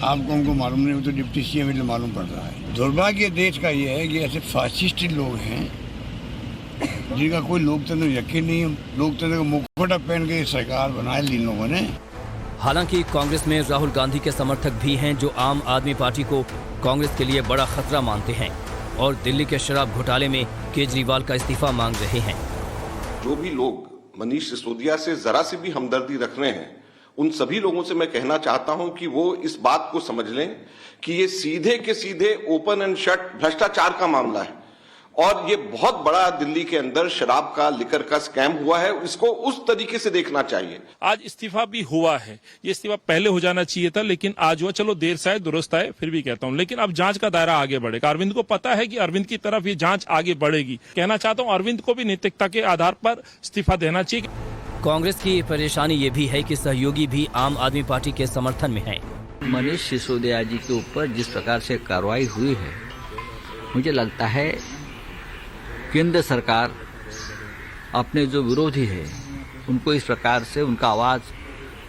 आपको हमको मालूम नहीं, वो तो डिप्टी सीएम में मालूम पड़ रहा है। दुर्भाग्य देश का ये है कि ऐसे फासिस्ट लोग हैं जिनका कोई लोकतंत्र यकीन नहीं है। लोकतंत्र का मुखौटा पहन के सरकार बनाए इन लोगों ने। हालांकि कांग्रेस में राहुल गांधी के समर्थक भी हैं जो आम आदमी पार्टी को कांग्रेस के लिए बड़ा खतरा मानते हैं और दिल्ली के शराब घोटाले में केजरीवाल का इस्तीफा मांग रहे हैं। जो भी लोग मनीष सिसोदिया से जरा से भी हमदर्दी रख रहे हैं, उन सभी लोगों से मैं कहना चाहता हूं कि वो इस बात को समझ लें कि ये सीधे के सीधे ओपन एंड शट भ्रष्टाचार का मामला है और ये बहुत बड़ा दिल्ली के अंदर शराब का, लिकर का स्कैम हुआ है। इसको उस तरीके से देखना चाहिए। आज इस्तीफा भी हुआ है, ये इस्तीफा पहले हो जाना चाहिए था, लेकिन आज हुआ। चलो देर से आए दुरुस्त आए, फिर भी कहता हूं, लेकिन अब जांच का दायरा आगे बढ़ेगा। अरविंद को पता है कि अरविंद की तरफ ये जांच आगे बढ़ेगी। कहना चाहता हूं, अरविंद को भी नैतिकता के आधार पर इस्तीफा देना चाहिए। कांग्रेस की परेशानी ये भी है कि सहयोगी भी आम आदमी पार्टी के समर्थन में हैं। मनीष सिसोदिया जी के ऊपर जिस प्रकार से कार्रवाई हुई है, मुझे लगता है केंद्र सरकार अपने जो विरोधी है उनको इस प्रकार से उनका आवाज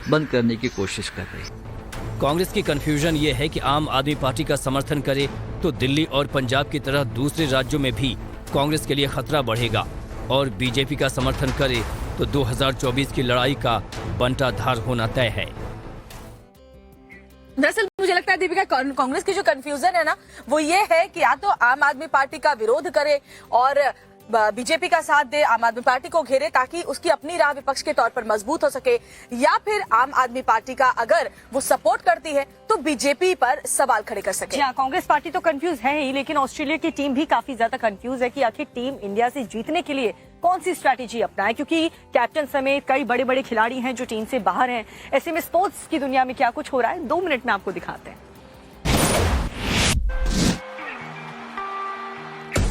बंद करने की कोशिश कर रही है। कांग्रेस की कंफ्यूजन ये है कि आम आदमी पार्टी का समर्थन करे तो दिल्ली और पंजाब की तरह दूसरे राज्यों में भी कांग्रेस के लिए खतरा बढ़ेगा और बीजेपी का समर्थन करे तो 2024 की लड़ाई का बंटाधार होना तय है। दरअसल मुझे लगता है दीपिका, कांग्रेस की जो कंफ्यूजन है ना वो ये है कि या तो आम आदमी पार्टी का विरोध करे और बीजेपी का साथ दे, आम आदमी पार्टी को घेरे ताकि उसकी अपनी राह विपक्ष के तौर पर मजबूत हो सके, या फिर आम आदमी पार्टी का अगर वो सपोर्ट करती है तो बीजेपी पर सवाल खड़े कर सके। हाँ, कांग्रेस पार्टी तो कंफ्यूज है ही, लेकिन ऑस्ट्रेलिया की टीम भी काफी ज्यादा कंफ्यूज है कि आखिर टीम इंडिया से जीतने के लिए कौन सी स्ट्रैटेजी अपनाए, क्योंकि कैप्टन समेत कई बड़े बड़े खिलाड़ी हैं जो टीम से बाहर हैं। ऐसे में स्पोर्ट्स की दुनिया में क्या कुछ हो रहा है 2 मिनट में आपको दिखाते हैं।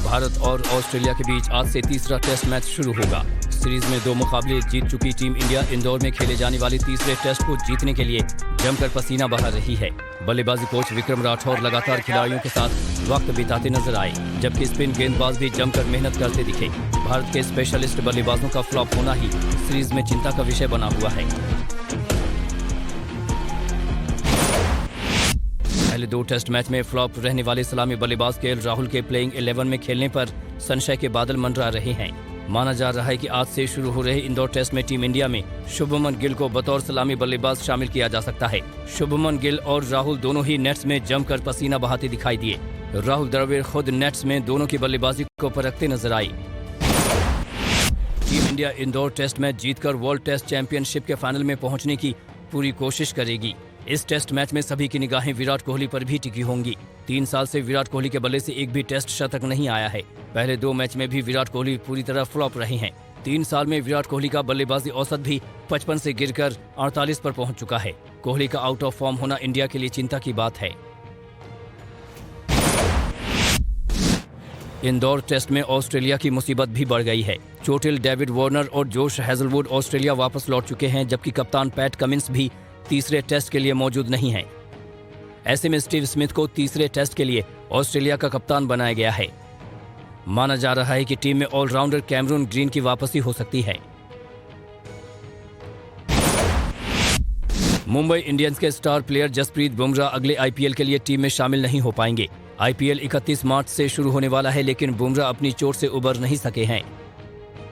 भारत और ऑस्ट्रेलिया के बीच आज से तीसरा टेस्ट मैच शुरू होगा। सीरीज में 2 मुकाबले जीत चुकी टीम इंडिया इंदौर में खेले जाने वाले तीसरे टेस्ट को जीतने के लिए जमकर पसीना बहा रही है। बल्लेबाजी कोच विक्रम राठौर लगातार खिलाड़ियों के साथ वक्त बिताते नजर आए, जबकि स्पिन गेंदबाज भी जमकर मेहनत करते दिखे। भारत के स्पेशलिस्ट बल्लेबाजों का फ्लॉप होना ही सीरीज में चिंता का विषय बना हुआ है। पहले 2 टेस्ट मैच में फ्लॉप रहने वाले सलामी बल्लेबाज केएल राहुल के प्लेइंग 11 में खेलने पर संशय के बादल मंडरा रहे हैं। माना जा रहा है कि आज से शुरू हो रहे इंदौर टेस्ट में टीम इंडिया में शुभमन गिल को बतौर सलामी बल्लेबाज शामिल किया जा सकता है। शुभमन गिल और राहुल दोनों ही नेट्स में जमकर पसीना बहाते दिखाई दिए। राहुल द्रविड़ खुद नेट्स में दोनों की बल्लेबाजी को परखते नजर आई। Team India Indore test match जीतकर वर्ल्ड टेस्ट चैंपियनशिप के फाइनल में पहुंचने की पूरी कोशिश करेगी। इस टेस्ट मैच में सभी की निगाहें विराट कोहली पर भी टिकी होंगी। 3 साल से विराट कोहली के बल्ले से एक भी टेस्ट शतक नहीं आया है। पहले 2 मैच में भी विराट कोहली पूरी तरह फ्लॉप रहे हैं। 3 साल में विराट कोहली का बल्लेबाजी औसत भी 55 से गिरकर 48 पर पहुंच चुका है। कोहली का आउट ऑफ फॉर्म होना इंडिया के लिए चिंता की बात है। इंदौर टेस्ट में ऑस्ट्रेलिया की मुसीबत भी बढ़ गई है। चोटिल डेविड वार्नर और जोश हेजलवुड ऑस्ट्रेलिया वापस लौट चुके हैं, जबकि कप्तान पैट कमिंस भी तीसरे टेस्ट के लिए मौजूद नहीं है। ऐसे में स्टीव स्मिथ को तीसरे टेस्ट के लिए ऑस्ट्रेलिया का कप्तान बनाया गया है। माना जा रहा है कि टीम में ऑलराउंडर कैमरून ग्रीन की वापसी हो सकती है। मुंबई इंडियंस के स्टार प्लेयर जसप्रीत बुमराह अगले आईपीएल के लिए टीम में शामिल नहीं हो पाएंगे। आईपीएल 31 मार्च से शुरू होने वाला है, लेकिन बुमराह अपनी चोट से उबर नहीं सके हैं।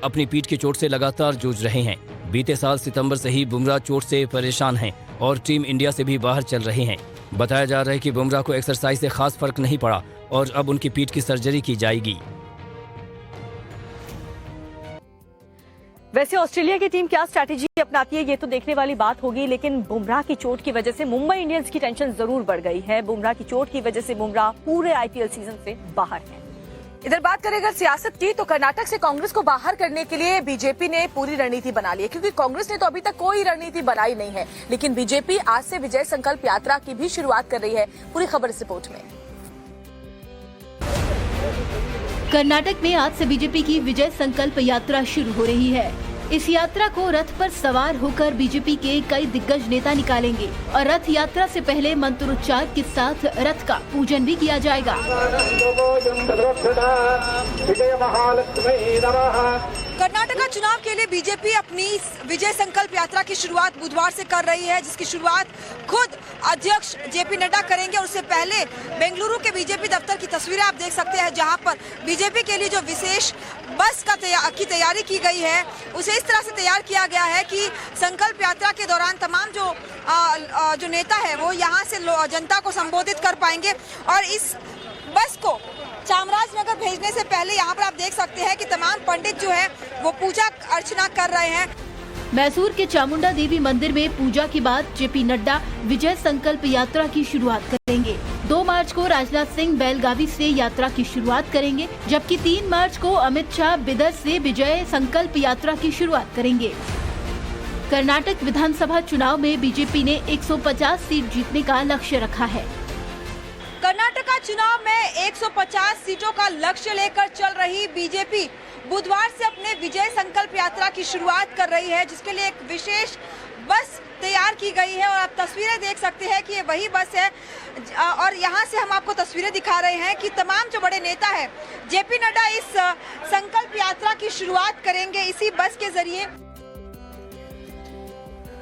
अपनी पीठ की चोट से लगातार जूझ रहे हैं। बीते साल सितंबर से ही बुमराह चोट से परेशान हैं और टीम इंडिया से भी बाहर चल रहे हैं। बताया जा रहा है कि बुमराह को एक्सरसाइज से खास फर्क नहीं पड़ा और अब उनकी पीठ की सर्जरी की जाएगी। वैसे ऑस्ट्रेलिया की टीम क्या स्ट्रैटेजी अपनाती है ये तो देखने वाली बात होगी, लेकिन बुमराह की चोट की वजह से मुंबई इंडियंस की टेंशन जरूर बढ़ गई है। बुमराह की चोट की वजह से बुमराह पूरे आईपीएल सीजन से बाहर है। इधर बात करें अगर सियासत की, तो कर्नाटक से कांग्रेस को बाहर करने के लिए बीजेपी ने पूरी रणनीति बना ली है, क्योंकि कांग्रेस ने तो अभी तक कोई रणनीति बनाई नहीं है। लेकिन बीजेपी आज से विजय संकल्प यात्रा की भी शुरुआत कर रही है। पूरी खबर इस रिपोर्ट में। कर्नाटक में आज से बीजेपी की विजय संकल्प यात्रा शुरू हो रही है। इस यात्रा को रथ पर सवार होकर बीजेपी के कई दिग्गज नेता निकालेंगे और रथ यात्रा से पहले मंत्रोच्चार के साथ रथ का पूजन भी किया जाएगा। कर्नाटका चुनाव के लिए बीजेपी अपनी विजय संकल्प यात्रा की शुरुआत बुधवार से कर रही है, जिसकी शुरुआत खुद अध्यक्ष जेपी नड्डा करेंगे। और उससे पहले बेंगलुरु के बीजेपी दफ्तर की तस्वीरें आप देख सकते हैं, जहां पर बीजेपी के लिए जो विशेष बस की तैयारी की गई है, उसे इस तरह से तैयार किया गया है कि संकल्प यात्रा के दौरान तमाम जो नेता है वो यहाँ से जनता को संबोधित कर पाएंगे। और इस बस को चामराजनगर भेजने से पहले यहाँ पर आप देख सकते हैं कि तमाम पंडित जो है वो पूजा अर्चना कर रहे हैं। मैसूर के चामुंडा देवी मंदिर में पूजा के बाद जेपी नड्डा विजय संकल्प यात्रा की शुरुआत करेंगे। 2 मार्च को राजनाथ सिंह बेलगावी से यात्रा की शुरुआत करेंगे, जबकि 3 मार्च को अमित शाह बिदर से विजय संकल्प यात्रा की शुरुआत करेंगे। कर्नाटक विधानसभा चुनाव में बीजेपी ने 150 सीट जीतने का लक्ष्य रखा है। कर्नाटका चुनाव में 150 सीटों का लक्ष्य लेकर चल रही बीजेपी बुधवार से अपने विजय संकल्प यात्रा की शुरुआत कर रही है, जिसके लिए एक विशेष बस तैयार की गई है। और आप तस्वीरें देख सकते हैं कि ये वही बस है और यहाँ से हम आपको तस्वीरें दिखा रहे हैं कि तमाम जो बड़े नेता हैं, जेपी नड्डा इस संकल्प यात्रा की शुरुआत करेंगे इसी बस के जरिए।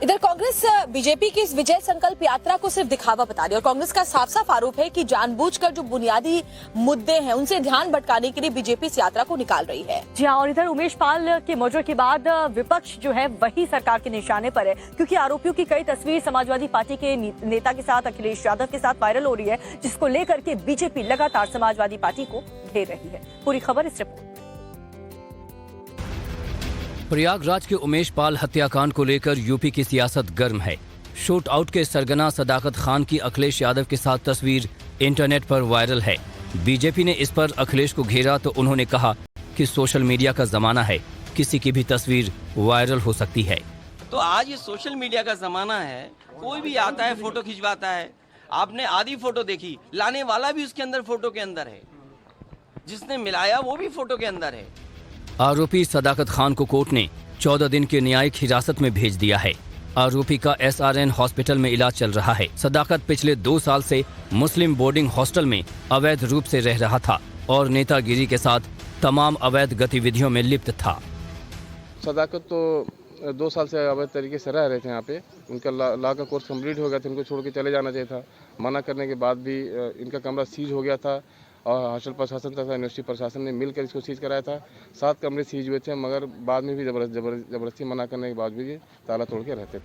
इधर कांग्रेस बीजेपी की इस विजय संकल्प यात्रा को सिर्फ दिखावा बता रही है और कांग्रेस का साफ साफ आरोप है कि जानबूझकर जो बुनियादी मुद्दे हैं उनसे ध्यान भटकाने के लिए बीजेपी इस यात्रा को निकाल रही है। जी हाँ, और इधर उमेश पाल के मर्डर के बाद विपक्ष जो है वही सरकार के निशाने पर है, क्योंकि आरोपियों की कई तस्वीर समाजवादी पार्टी के नेता के साथ अखिलेश यादव के साथ वायरल हो रही है, जिसको लेकर के बीजेपी लगातार समाजवादी पार्टी को घेर रही है। पूरी खबर इस रिपोर्ट। प्रयागराज के उमेश पाल हत्याकांड को लेकर यूपी की सियासत गर्म है। शूट आउट के सरगना सदाकत खान की अखिलेश यादव के साथ तस्वीर इंटरनेट पर वायरल है। बीजेपी ने इस पर अखिलेश को घेरा तो उन्होंने कहा कि सोशल मीडिया का जमाना है, किसी की भी तस्वीर वायरल हो सकती है। तो आज ये सोशल मीडिया का जमाना है, कोई भी आता है फोटो खिंचवाता है। आपने आधी फोटो देखी, लाने वाला भी उसके अंदर फोटो के अंदर है, जिसने मिलाया वो भी फोटो के अंदर है। आरोपी सदाकत खान को कोर्ट ने 14 दिन की न्यायिक हिरासत में भेज दिया है। आरोपी का SRN हॉस्पिटल में इलाज चल रहा है। सदाकत पिछले 2 साल से मुस्लिम बोर्डिंग हॉस्टल में अवैध रूप से रह रहा था और नेतागिरी के साथ तमाम अवैध गतिविधियों में लिप्त था। सदाकत तो 2 साल से अवैध तरीके से रह रहे थे यहाँ पे। उनका लॉ का कोर्स कंप्लीट हो गया था, उनको छोड़ के चले जाना चाहिए था। मना करने के बाद भी इनका कमरा सीज हो गया था और हॉस्टल प्रशासन तथा यूनिवर्सिटी प्रशासन ने मिलकर इसको सीज कराया था। 7 कमरे सीज हुए थे, मगर बाद में भी जबरदस्ती मना करने के बाद भी ये ताला तोड़ के रहते थे।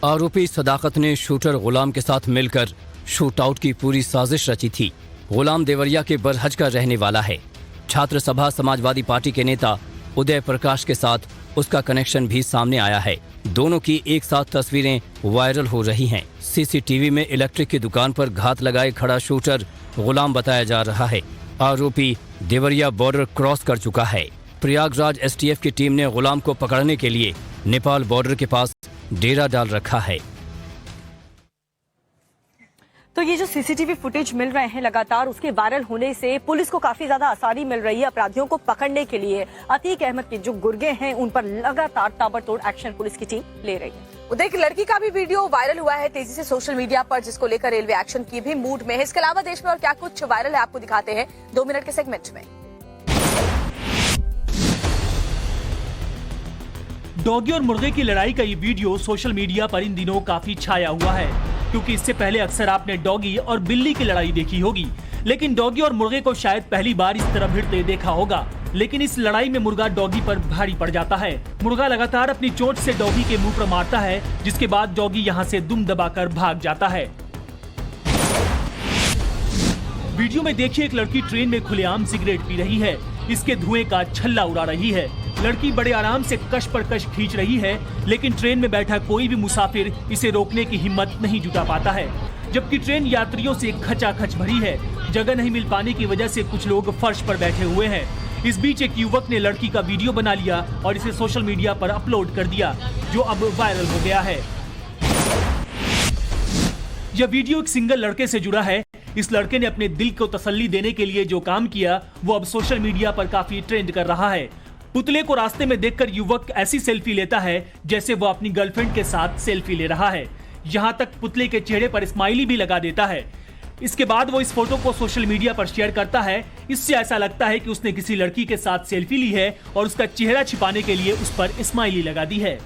आरोपी सदाकत ने शूटर गुलाम के साथ मिलकर शूट आउट की पूरी साजिश रची थी। गुलाम देवरिया के बरहज का रहने वाला है। छात्र सभा समाजवादी पार्टी के नेता उदय प्रकाश के साथ उसका कनेक्शन भी सामने आया है। दोनों की एक साथ तस्वीरें वायरल हो रही हैं। CCTV में इलेक्ट्रिक की दुकान पर घात लगाए खड़ा शूटर गुलाम बताया जा रहा है। आरोपी देवरिया बॉर्डर क्रॉस कर चुका है। प्रयागराज एसटीएफ की टीम ने गुलाम को पकड़ने के लिए नेपाल बॉर्डर के पास डेरा डाल रखा है। तो ये जो सीसीटीवी फुटेज मिल रहे हैं लगातार, उसके वायरल होने से पुलिस को काफी ज्यादा आसानी मिल रही है अपराधियों को पकड़ने के लिए। अतीक अहमद के जो गुर्गे हैं उन पर लगातार ताबड़तोड़ एक्शन पुलिस की टीम ले रही है। उधर एक लड़की का भी वीडियो वायरल हुआ है तेजी से सोशल मीडिया पर, जिसको लेकर रेलवे एक्शन की भी मूड में है। इसके अलावा देश में और क्या कुछ वायरल है आपको दिखाते हैं 2 मिनट के सेगमेंट में। डॉगी और मुर्गे की लड़ाई का ये वीडियो सोशल मीडिया पर इन दिनों काफी छाया हुआ है, क्योंकि इससे पहले अक्सर आपने डॉगी और बिल्ली की लड़ाई देखी होगी, लेकिन डॉगी और मुर्गे को शायद पहली बार इस तरह भिड़ते देखा होगा। लेकिन इस लड़ाई में मुर्गा डॉगी पर भारी पड़ जाता है। मुर्गा लगातार अपनी चोंच से डॉगी के मुंह पर मारता है, जिसके बाद डॉगी यहाँ से दुम दबाकर भाग जाता है। वीडियो में देखिए एक लड़की ट्रेन में खुलेआम सिगरेट पी रही है, इसके धुएं का छल्ला उड़ा रही है। लड़की बड़े आराम से कश पर कश खींच रही है, लेकिन ट्रेन में बैठा कोई भी मुसाफिर इसे रोकने की हिम्मत नहीं जुटा पाता है, जबकि ट्रेन यात्रियों से खचाखच भरी है। जगह नहीं मिल पाने की वजह से कुछ लोग फर्श पर बैठे हुए हैं। इस बीच एक युवक ने लड़की का वीडियो बना लिया और इसे सोशल मीडिया पर अपलोड कर दिया, जो अब वायरल हो गया है। यह वीडियो एक सिंगल लड़के से जुड़ा है। इस लड़के ने अपने दिल को तसल्ली देने के लिए जो काम किया वो अब सोशल मीडिया पर काफी ट्रेंड कर रहा है। पुतले को रास्ते में देखकर युवक ऐसी सेल्फी लेता है जैसे वो अपनी गर्लफ्रेंड के साथ सेल्फी ले रहा है। यहाँ तक पुतले के चेहरे पर स्माइली भी लगा देता है। इसके बाद वो इस फोटो को सोशल मीडिया पर शेयर करता है। इससे ऐसा लगता है कि उसने किसी लड़की के साथ सेल्फी ली है और उसका चेहरा छिपाने के लिए उस पर स्माइली लगा दी है।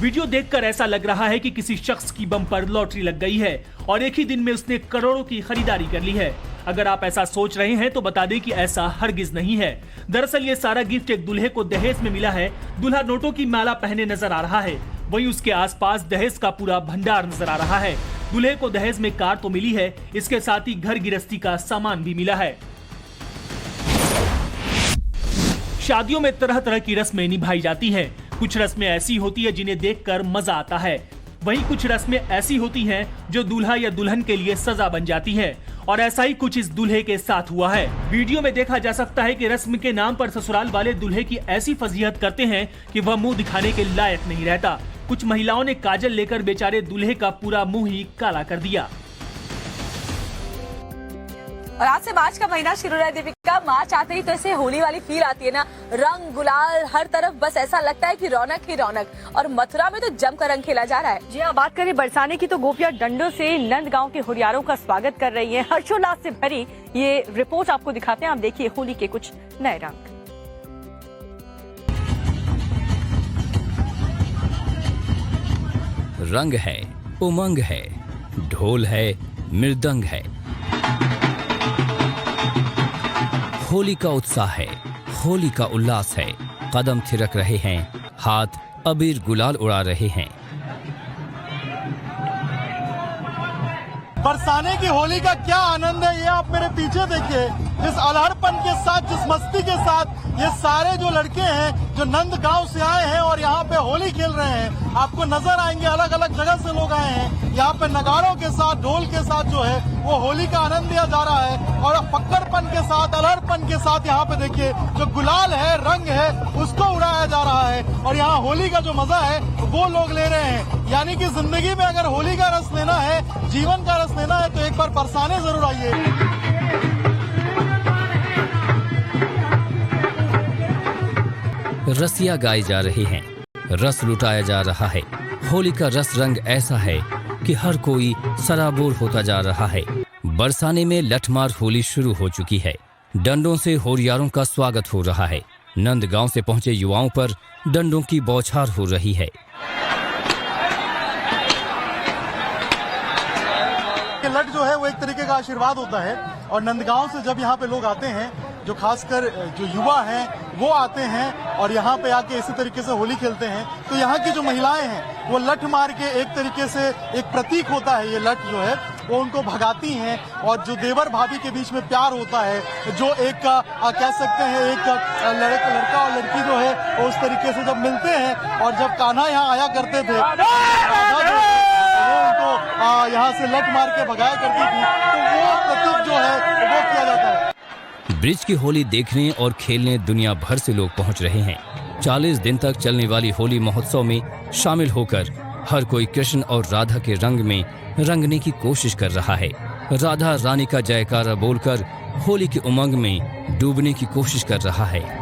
वीडियो देखकर ऐसा लग रहा है कि किसी शख्स की बम्पर लॉटरी लग गई है और एक ही दिन में उसने करोड़ों की खरीदारी कर ली है। अगर आप ऐसा सोच रहे हैं तो बता दें कि ऐसा हरगिज नहीं है। दरअसल ये सारा गिफ्ट एक दूल्हे को दहेज में मिला है। दूल्हा नोटों की माला पहने नजर आ रहा है, वहीं उसके आसपास दहेज का पूरा भंडार नजर आ रहा है। दूल्हे को दहेज में कार तो मिली है, इसके साथ ही घर गृहस्थी का सामान भी मिला है। शादियों में तरह तरह की रस्में निभाई जाती हैं। कुछ रस्में ऐसी होती है जिन्हें देखकर मजा आता है, वहीं कुछ रस्में ऐसी होती हैं जो दूल्हा या दुल्हन के लिए सजा बन जाती है, और ऐसा ही कुछ इस दूल्हे के साथ हुआ है। वीडियो में देखा जा सकता है कि रस्म के नाम पर ससुराल वाले दूल्हे की ऐसी फजीहत करते हैं कि वह मुंह दिखाने के लायक नहीं रहता। कुछ महिलाओं ने काजल लेकर बेचारे दूल्हे का पूरा मुंह ही काला कर दिया। और आज से मार्च का महीना शुरू है दीपिका। मार्च आते ही तो ऐसे होली वाली फील आती है ना, रंग गुलाल हर तरफ, बस ऐसा लगता है कि रौनक ही रौनक। और मथुरा में तो जमकर रंग खेला जा रहा है। जी हाँ, बात करें बरसाने की तो गोपियां डंडों से नंदगांव के हुरियारों का स्वागत कर रही है। हर्षोल्लास से भरी ये रिपोर्ट आपको दिखाते हैं। आप देखिए होली के कुछ नए रंग। रंग है, उमंग है, ढोल है, मृदंग है। होली का उत्साह है, होली का उल्लास है। कदम थिरक रहे हैं, हाथ अबीर गुलाल उड़ा रहे हैं। बरसाने की होली का क्या आनंद है, ये आप मेरे पीछे देखिए। जिस अलहड़पन के साथ, जिस मस्ती के साथ ये सारे जो लड़के हैं जो नंदगांव से आए हैं और यहाँ पे होली खेल रहे हैं, आपको नजर आएंगे अलग अलग जगह से लोग आए हैं। यहाँ पे नगाड़ों के साथ, ढोल के साथ जो है वो होली का आनंद लिया जा रहा है। और फक्कड़पन के साथ, अलहड़पन के साथ यहाँ पे देखिए जो गुलाल है, रंग है, उसको उड़ाया जा रहा है। और यहाँ होली का जो मजा है वो लोग ले रहे हैं। यानी कि जिंदगी में अगर होली का रस लेना है, जीवन का रस लेना है, तो एक बार बरसाने जरूर आइए। रसिया गाए जा रहे हैं, रस लुटाया जा रहा है। होली का रस रंग ऐसा है कि हर कोई सराबोर होता जा रहा है। बरसाने में लठमार होली शुरू हो चुकी है। डंडों से होरियारों का स्वागत हो रहा है। नंदगांव से पहुंचे युवाओं पर डंडों की बौछार हो रही है। लठ जो है वो एक तरीके का आशीर्वाद होता है। और नंदगांव से जब यहाँ पे लोग आते हैं, जो खासकर जो युवा हैं वो आते हैं और यहाँ पे आके इसी तरीके से होली खेलते हैं, तो यहाँ की जो महिलाएं हैं वो लठ मार के एक तरीके से एक प्रतीक होता है, ये लठ जो है वो उनको भगाती हैं। और जो देवर भाभी के बीच में प्यार होता है, जो एक कह सकते हैं एक लड़का और लड़की जो है वो उस तरीके से जब मिलते हैं, और जब कान्हा यहाँ आया करते थे वो उनको यहाँ से लठ मार के भगाया करती थी, तो वो प्रतीक जो है वो किया जाता है। ब्रिज की होली देखने और खेलने दुनिया भर से लोग पहुंच रहे हैं। 40 दिन तक चलने वाली होली महोत्सव में शामिल होकर हर कोई कृष्ण और राधा के रंग में रंगने की कोशिश कर रहा है। राधा रानी का जयकारा बोलकर होली के उमंग में डूबने की कोशिश कर रहा है।